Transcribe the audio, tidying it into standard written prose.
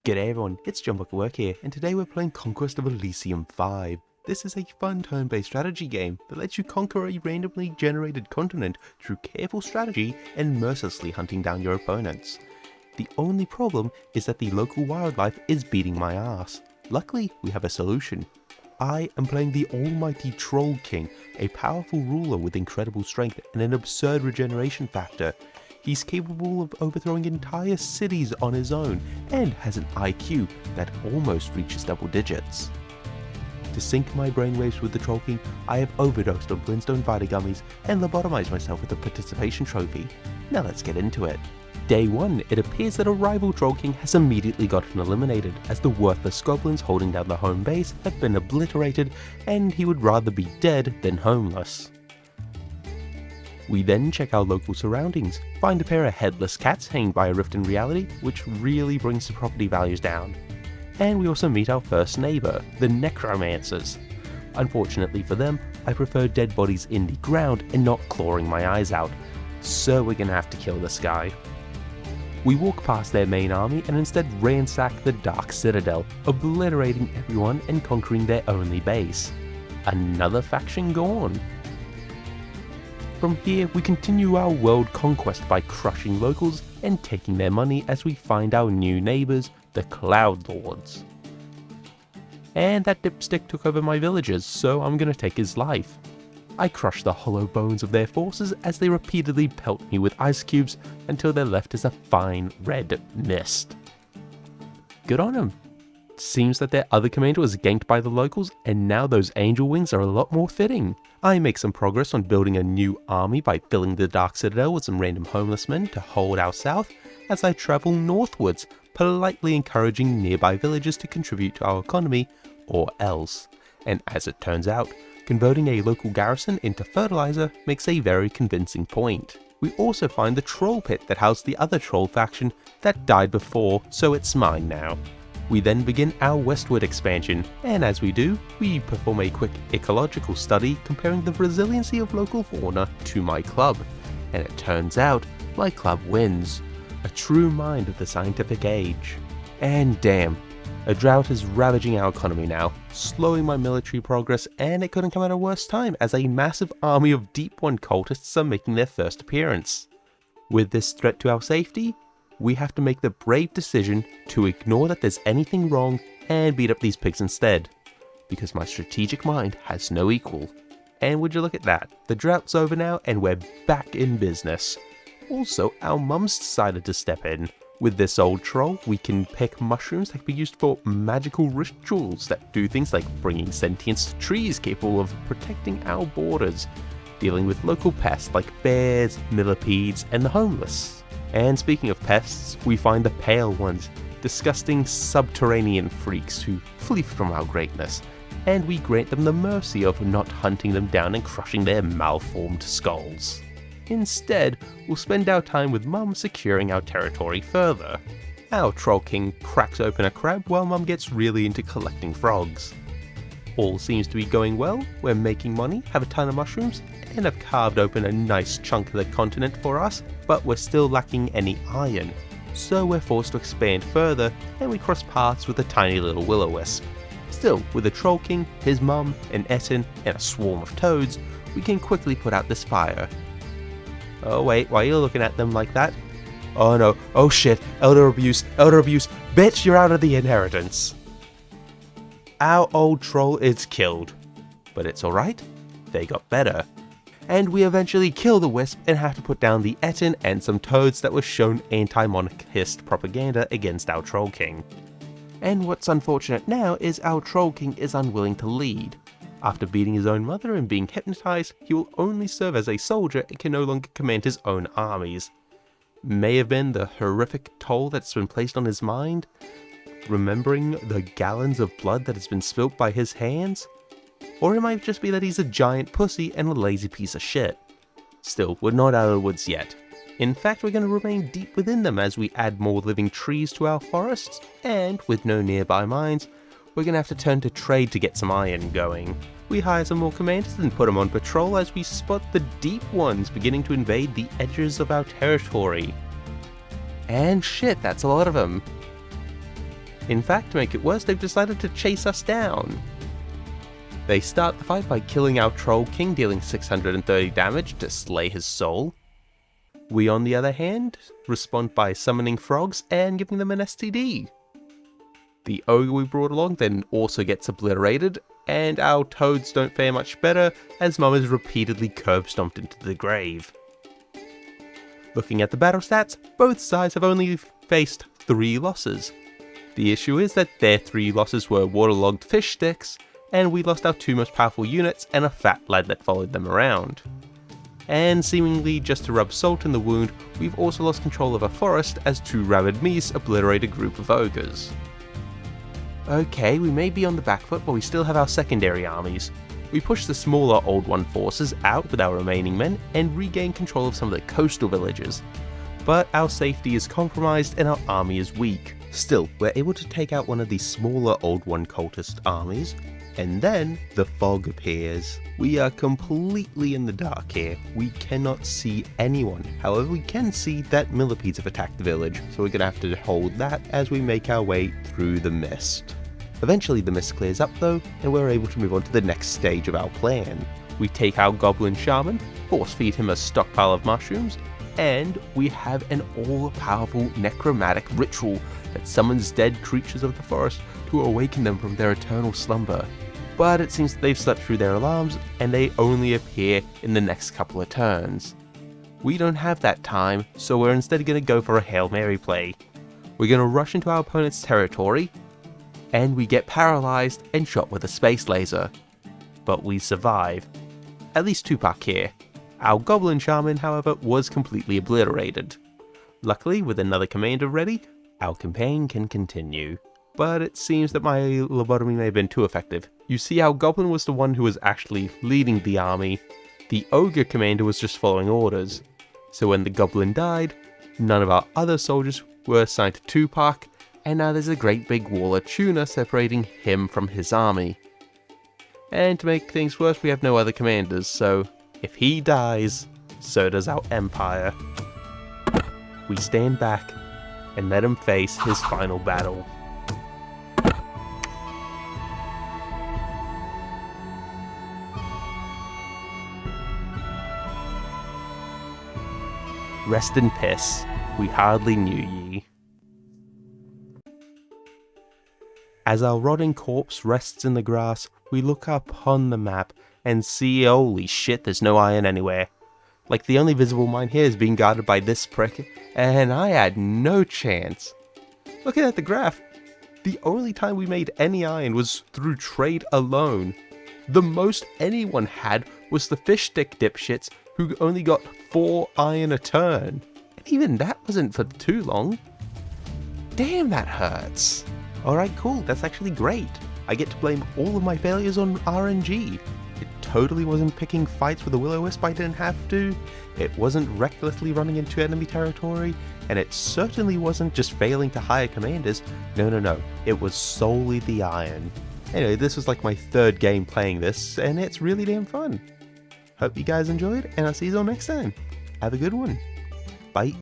G'day everyone, it's Jumbuck here, and today we're playing Conquest of Elysium 5. This is a fun turn-based strategy game that lets you conquer a randomly generated continent through careful strategy and mercilessly hunting down your opponents. The only problem is that the local wildlife is beating my ass. Luckily, we have a solution. I am playing the almighty Troll King, a powerful ruler with incredible strength and an absurd regeneration factor. He's capable of overthrowing entire cities on his own, and has an IQ that almost reaches double digits. To sync my brainwaves with the Troll King, I have overdosed on Flintstone Vita gummies and lobotomized myself with a participation trophy. Now let's get into it. Day 1, it appears that a rival Troll King has immediately gotten eliminated, as the worthless goblins holding down the home base have been obliterated, and he would rather be dead than homeless. We then check our local surroundings, find a pair of headless cats hanging by a rift in reality, which really brings the property values down. And we also meet our first neighbour, the Necromancers. Unfortunately for them, I prefer dead bodies in the ground and not clawing my eyes out, so we're gonna have to kill this guy. We walk past their main army and instead ransack the Dark Citadel, obliterating everyone and conquering their only base. Another faction gone. From here, we continue our world conquest by crushing locals and taking their money as we find our new neighbours, the Cloud Lords. And that dipstick took over my villagers, so I'm gonna take his life. I crush the hollow bones of their forces as they repeatedly pelt me with ice cubes until they're left as a fine red mist. Good on him. Seems that their other commander was ganked by the locals, and now those angel wings are a lot more fitting. I make some progress on building a new army by filling the Dark Citadel with some random homeless men to hold our south as I travel northwards, politely encouraging nearby villagers to contribute to our economy, or else. And as it turns out, converting a local garrison into fertilizer makes a very convincing point. We also find the troll pit that housed the other troll faction that died before, so it's mine now. We then begin our westward expansion, and as we do, we perform a quick ecological study comparing the resiliency of local fauna to my club, and it turns out my club wins. A true mind of the scientific age. And damn, a drought is ravaging our economy now, slowing my military progress, and it couldn't come at a worse time as a massive army of Deep One cultists are making their first appearance. With this threat to our safety, we have to make the brave decision to ignore that there's anything wrong and beat up these pigs instead, because my strategic mind has no equal. And would you look at that, the drought's over now and we're back in business. Also, our mums decided to step in. With this old troll, we can pick mushrooms that can be used for magical rituals that do things like bringing sentience to trees capable of protecting our borders, dealing with local pests like bears, millipedes, and the homeless. And speaking of pests, we find the Pale Ones, disgusting subterranean freaks who flee from our greatness, and we grant them the mercy of not hunting them down and crushing their malformed skulls. Instead, we'll spend our time with Mum securing our territory further. Our Troll King cracks open a crab while Mum gets really into collecting frogs. All seems to be going well, we're making money, have a ton of mushrooms, and have carved open a nice chunk of the continent for us, but we're still lacking any iron. So we're forced to expand further, and we cross paths with a tiny little will-o-wisp. Still, with the Troll King, his mum, an Etten, and a swarm of toads, we can quickly put out this fire. Oh wait, why are you looking at them like that? Oh no, oh shit, elder abuse, bitch, you're out of the inheritance. Our old troll is killed, but it's alright, they got better. And we eventually kill the wisp and have to put down the Etten and some toads that were shown anti-monarchist propaganda against our Troll King. And what's unfortunate now is our Troll King is unwilling to lead. After beating his own mother and being hypnotized, he will only serve as a soldier and can no longer command his own armies. May have been the horrific toll that's been placed on his mind, remembering the gallons of blood that has been spilt by his hands? Or it might just be that he's a giant pussy and a lazy piece of shit. Still, we're not out of the woods yet. In fact, we're going to remain deep within them as we add more living trees to our forests, and with no nearby mines, we're going to have to turn to trade to get some iron going. We hire some more commanders and put them on patrol as we spot the Deep Ones beginning to invade the edges of our territory. And shit, that's a lot of them. In fact, to make it worse, they've decided to chase us down. They start the fight by killing our Troll King, dealing 630 damage to slay his soul. We, on the other hand, respond by summoning frogs and giving them an STD. The ogre we brought along then also gets obliterated, and our toads don't fare much better as Mum is repeatedly curb stomped into the grave. Looking at the battle stats, both sides have only faced 3 losses. The issue is that their 3 losses were waterlogged fish sticks, and we lost our 2 most powerful units and a fat lad that followed them around. And seemingly just to rub salt in the wound, we've also lost control of a forest as 2 rabid meese obliterate a group of ogres. Okay, we may be on the back foot, but we still have our secondary armies. We push the smaller Old One forces out with our remaining men and regain control of some of the coastal villages. But our safety is compromised and our army is weak. Still, we're able to take out one of the smaller Old One cultist armies, and then the fog appears. We are completely in the dark here. We cannot see anyone. However, we can see that millipedes have attacked the village, so we're gonna have to hold that as we make our way through the mist. Eventually the mist clears up though, and we're able to move on to the next stage of our plan. We take our goblin shaman, force feed him a stockpile of mushrooms, and we have an all-powerful necromantic ritual that summons dead creatures of the forest to awaken them from their eternal slumber. But it seems that they've slept through their alarms, and they only appear in the next couple of turns. We don't have that time, so we're instead going to go for a Hail Mary play. We're going to rush into our opponent's territory, and we get paralyzed and shot with a space laser. But we survive. At least Tupac here. Our goblin shaman, however, was completely obliterated. Luckily, with another commander ready, our campaign can continue. But it seems that my lobotomy may have been too effective. You see, our goblin was the one who was actually leading the army. The ogre commander was just following orders. So when the goblin died, none of our other soldiers were assigned to Tupac, and now there's a great big wall of tuna separating him from his army. And to make things worse, we have no other commanders, so if he dies, so does our empire. We stand back and let him face his final battle. Rest in piss, we hardly knew ye. As our rotting corpse rests in the grass, we look up on the map and see, holy shit, there's no iron anywhere. Like, the only visible mine here is being guarded by this prick, and I had no chance. Looking at the graph, the only time we made any iron was through trade alone. The most anyone had was the fish stick dipshits who only got 4 iron a turn. And even that wasn't for too long. Damn, that hurts. Alright, cool, that's actually great. I get to blame all of my failures on RNG. It totally wasn't picking fights with a will-o-wisp I didn't have to, it wasn't recklessly running into enemy territory, and it certainly wasn't just failing to hire commanders. No, it was solely the iron. Anyway, this was like my 3rd game playing this, and it's really damn fun. Hope you guys enjoyed, and I'll see you all next time. Have a good one. Bye.